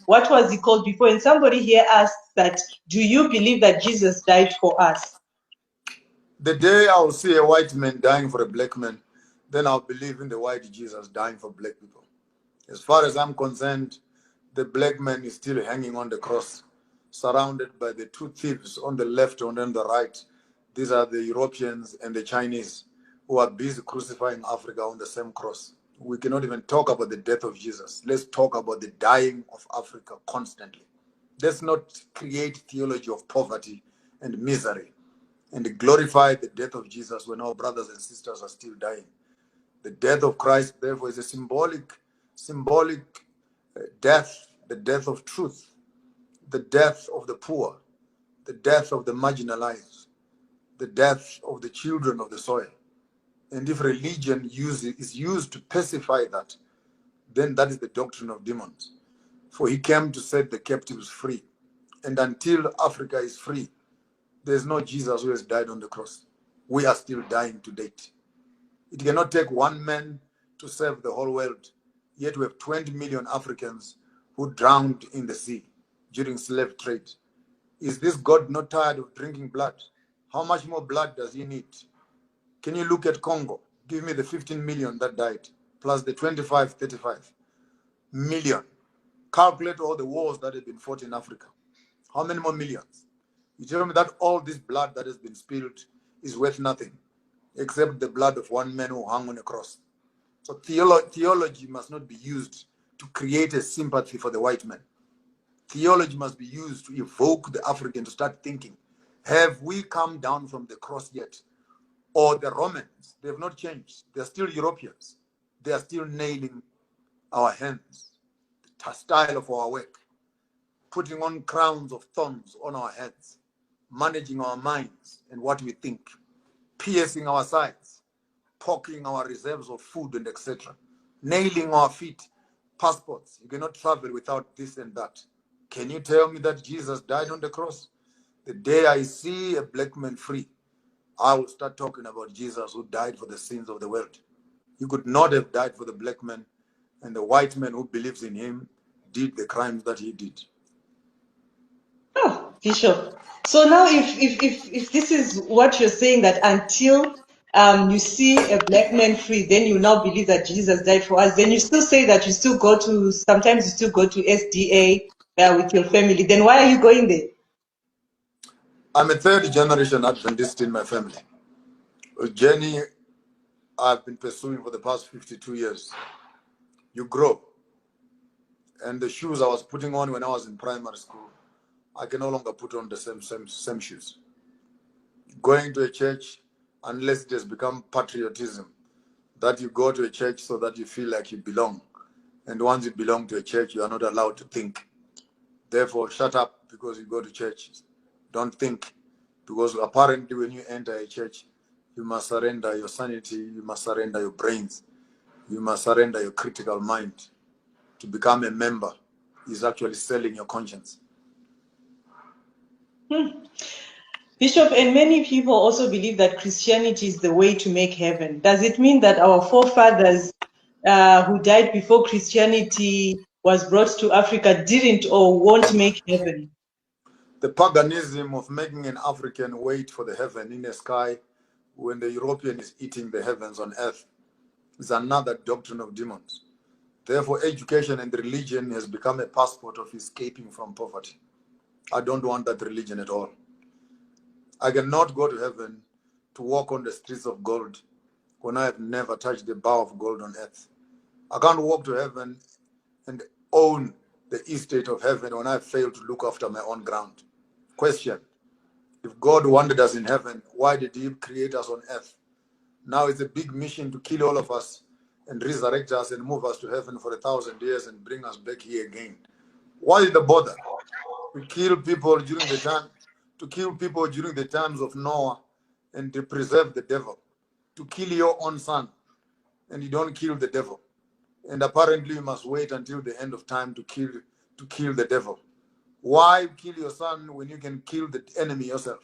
What was he called before? And somebody here asked that, do you believe that Jesus died for us? The day I will see a white man dying for a black man, then I'll believe in the white Jesus dying for black people. As far as I'm concerned, the black man is still hanging on the cross, surrounded by the two thieves on the left and on the right. These are the Europeans and the Chinese who are busy crucifying Africa on the same cross. We cannot even talk about the death of Jesus. Let's talk about the dying of Africa constantly. Let's not create theology of poverty and misery and glorify the death of Jesus when our brothers and sisters are still dying. The death of Christ, therefore, is a symbolic death, the death of truth, the death of the poor, the death of the marginalized, the death of the children of the soil. And if religion is used to pacify that, then that is the doctrine of demons. For he came to set the captives free. And until Africa is free, there's no Jesus who has died on the cross. We are still dying to date. It cannot take one man to save the whole world. Yet we have 20 million Africans who drowned in the sea during slave trade. Is this God not tired of drinking blood? How much more blood does he need? Can you look at Congo? Give me the 15 million that died, plus the 25, 35 million. Calculate all the wars that have been fought in Africa. How many more millions? You tell me that all this blood that has been spilled is worth nothing, except the blood of one man who hung on a cross. So theology must not be used to create a sympathy for the white man. Theology must be used to evoke the African to start thinking, have we come down from the cross yet? Or the Romans, they have not changed. They're still Europeans. They are still nailing our hands, the style of our work, putting on crowns of thorns on our heads, managing our minds and what we think, piercing our sides, poking our reserves of food and etc., nailing our feet, passports. You cannot travel without this and that. Can you tell me that Jesus died on the cross? The day I see a black man free, I will start talking about Jesus who died for the sins of the world. He could not have died for the black man, and the white man who believes in him did the crimes that he did. Oh, Bishop. So now if this is what you're saying, that until you see a black man free, then you now believe that Jesus died for us, then you still say that you still go to, sometimes you still go to SDA with your family, then why are you going there? I'm a third generation Adventist in my family. A journey I've been pursuing for the past 52 years. You grow. And the shoes I was putting on when I was in primary school, I can no longer put on the same shoes. Going to a church, unless it has become patriotism, that you go to a church so that you feel like you belong. And once you belong to a church, you are not allowed to think. Therefore, shut up because you go to church. Don't think. Because apparently when you enter a church, you must surrender your sanity, you must surrender your brains, you must surrender your critical mind. To become a member is actually selling your conscience. Bishop, and many people also believe that Christianity is the way to make heaven. Does it mean that our forefathers who died before Christianity was brought to Africa didn't or won't make heaven? The paganism of making an African wait for the heaven in the sky when the European is eating the heavens on earth is another doctrine of demons. Therefore, education and religion has become a passport of escaping from poverty. I don't want that religion at all. I cannot go to heaven to walk on the streets of gold when I have never touched the bar of gold on earth. I can't walk to heaven and own the estate of heaven when I fail to look after my own ground. Question: if God wanted us in heaven, why did he create us on earth? Now it's a big mission to kill all of us and resurrect us and move us to heaven for 1,000 years and bring us back here again. Why the bother? To kill people during the times of Noah and to preserve the devil. To kill your own son and you don't kill the devil. And apparently you must wait until the end of time to kill the devil. Why kill your son when you can kill the enemy yourself?